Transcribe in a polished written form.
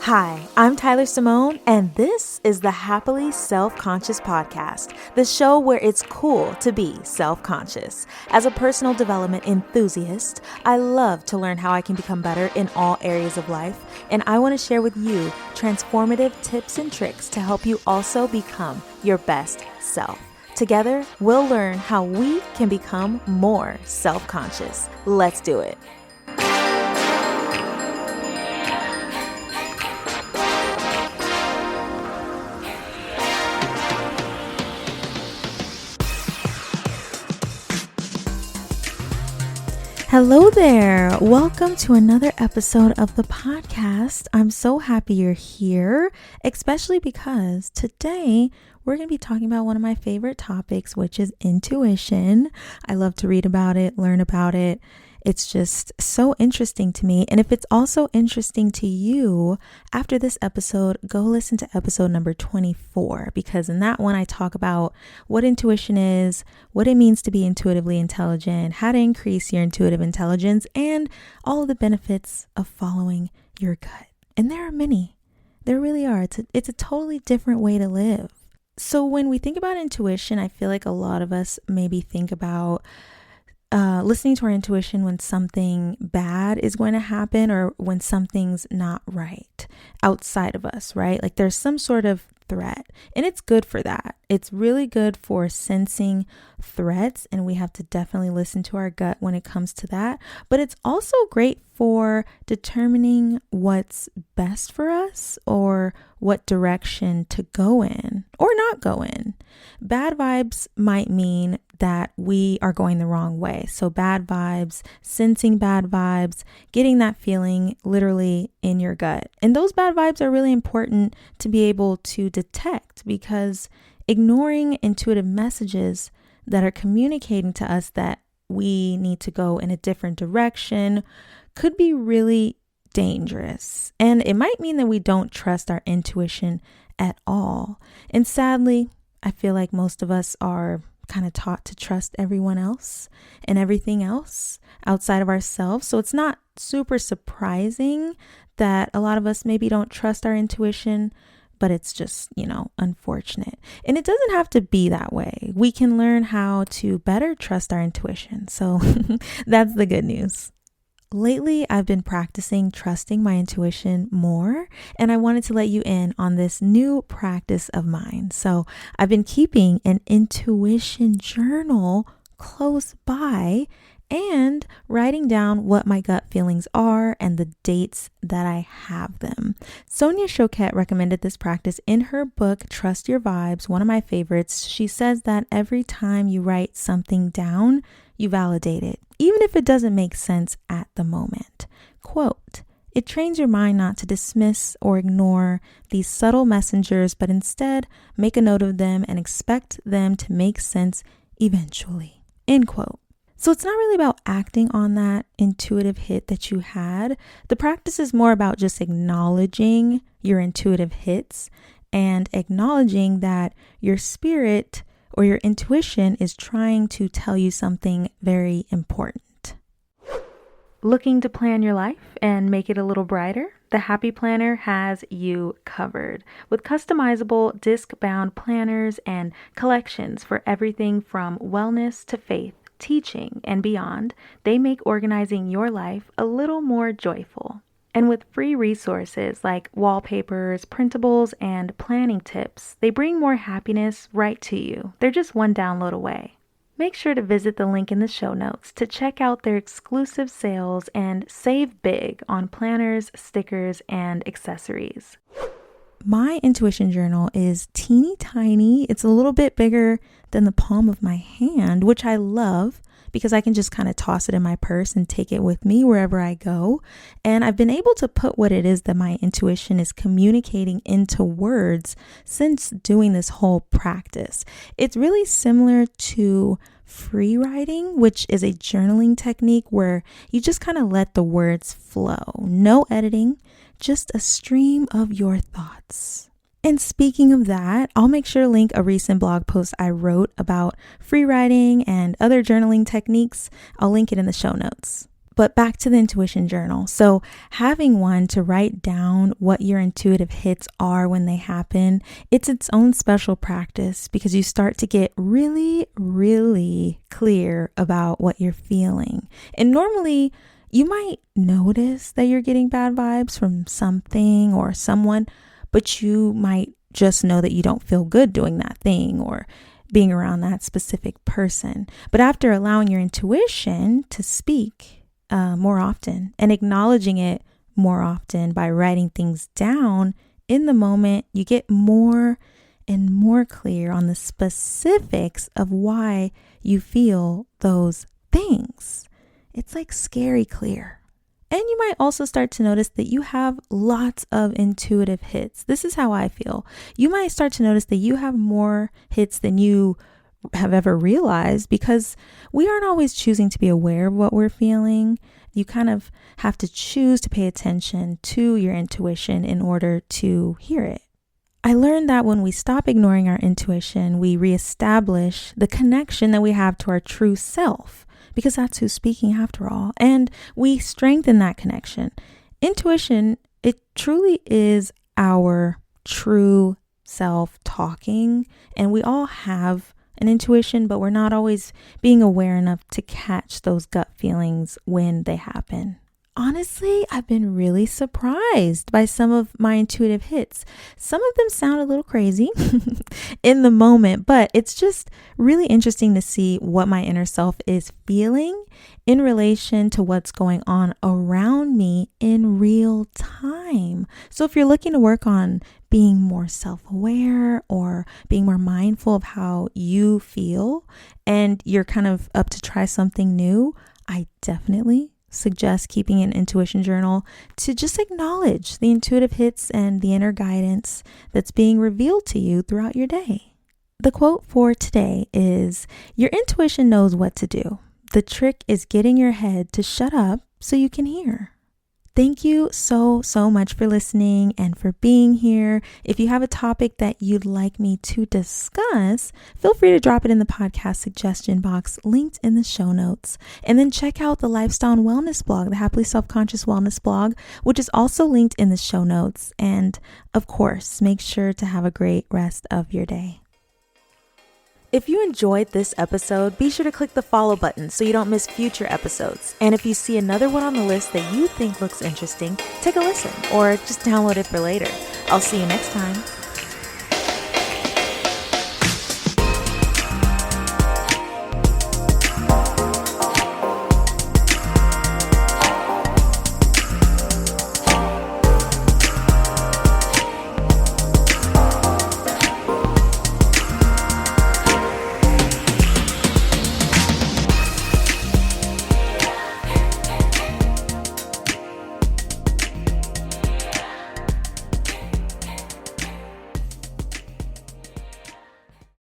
Hi, I'm Simone, and this is the Happily Self-Conscious podcast, the show where it's cool to be self-conscious. As a personal development enthusiast, I love to learn how I can become better in all areas of life, and I want to share with you transformative tips and tricks to help you also become your best self. Together, we'll learn how we can become more self-conscious. Let's do it. Hello there. Welcome to another episode of the podcast. I'm so happy you're here, especially because today we're going to be talking about one of my favorite topics, which is intuition. I love to read about it, learn about it. It's just so interesting to me. And if it's also interesting to you, after this episode, go listen to episode number 24, because in that one, I talk about what intuition is, what it means to be intuitively intelligent, how to increase your intuitive intelligence, and all of the benefits of following your gut. And there are many. There really are. It's a totally different way to live. So when we think about intuition, I feel like a lot of us maybe think about listening to our intuition when something bad is going to happen or when something's not right outside of us, right? Like there's some sort of threat, and it's good for that. It's really good for sensing threats, and we have to definitely listen to our gut when it comes to that. But it's also great for determining what's best for us or what direction to go in or not go in. Bad vibes might mean that we are going the wrong way. So bad vibes, sensing bad vibes, getting that feeling literally in your gut. And those bad vibes are really important to be able to detect, because ignoring intuitive messages that are communicating to us that we need to go in a different direction could be really dangerous. And it might mean that we don't trust our intuition at all. And sadly, I feel like most of us are kind of taught to trust everyone else and everything else outside of ourselves. So it's not super surprising that a lot of us maybe don't trust our intuition, but it's just, unfortunate. And it doesn't have to be that way. We can learn how to better trust our intuition. So that's the good news. Lately, I've been practicing trusting my intuition more, and I wanted to let you in on this new practice of mine. So I've been keeping an intuition journal close by and writing down what my gut feelings are and the dates that I have them. Sonia Choquette recommended this practice in her book, Trust Your Vibes, one of my favorites. She says that every time you write something down, you validate it, even if it doesn't make sense at the moment. Quote, "It trains your mind not to dismiss or ignore these subtle messengers, but instead make a note of them and expect them to make sense eventually." End quote. So it's not really about acting on that intuitive hit that you had. The practice is more about just acknowledging your intuitive hits and acknowledging that your spirit or your intuition is trying to tell you something very important. Looking to plan your life and make it a little brighter? The Happy Planner has you covered with customizable disc-bound planners and collections for everything from wellness to faith, teaching, and beyond. They make organizing your life a little more joyful. And with free resources like wallpapers, printables, and planning tips, they bring more happiness right to you. They're just one download away. Make sure to visit the link in the show notes to check out their exclusive sales and save big on planners, stickers, and accessories. My intuition journal is teeny tiny. It's a little bit bigger than the palm of my hand, which I love because I can just kind of toss it in my purse and take it with me wherever I go. And I've been able to put what it is that my intuition is communicating into words since doing this whole practice. It's really similar to free writing, which is a journaling technique where you just kind of let the words flow. No editing, just a stream of your thoughts. And speaking of that, I'll make sure to link a recent blog post I wrote about free writing and other journaling techniques. I'll link it in the show notes. But back to the intuition journal. So having one to write down what your intuitive hits are when they happen, it's its own special practice because you start to get really, really clear about what you're feeling. And normally you might notice that you're getting bad vibes from something or someone, but you might just know that you don't feel good doing that thing or being around that specific person. But after allowing your intuition to speak more often and acknowledging it more often by writing things down in the moment, you get more and more clear on the specifics of why you feel those things. It's like scary clear. And you might also start to notice that you have lots of intuitive hits. This is how I feel. You might start to notice that you have more hits than you have ever realized because we aren't always choosing to be aware of what we're feeling. You kind of have to choose to pay attention to your intuition in order to hear it. I learned that when we stop ignoring our intuition, we reestablish the connection that we have to our true self, because that's who's speaking after all. And we strengthen that connection. Intuition, it truly is our true self talking. And we all have an intuition, but we're not always being aware enough to catch those gut feelings when they happen. Honestly, I've been really surprised by some of my intuitive hits. Some of them sound a little crazy in the moment, but it's just really interesting to see what my inner self is feeling in relation to what's going on around me in real time. So if you're looking to work on being more self-aware or being more mindful of how you feel, and you're kind of up to try something new, I definitely suggest keeping an intuition journal to just acknowledge the intuitive hits and the inner guidance that's being revealed to you throughout your day. The quote for today is, "Your intuition knows what to do. The trick is getting your head to shut up so you can hear." Thank you so much for listening and for being here. If you have a topic that you'd like me to discuss, feel free to drop it in the podcast suggestion box linked in the show notes. And then check out the Lifestyle and Wellness blog, the Happily Self-Conscious Wellness blog, which is also linked in the show notes. And of course, make sure to have a great rest of your day. If you enjoyed this episode, be sure to click the follow button so you don't miss future episodes. And if you see another one on the list that you think looks interesting, take a listen or just download it for later. I'll see you next time.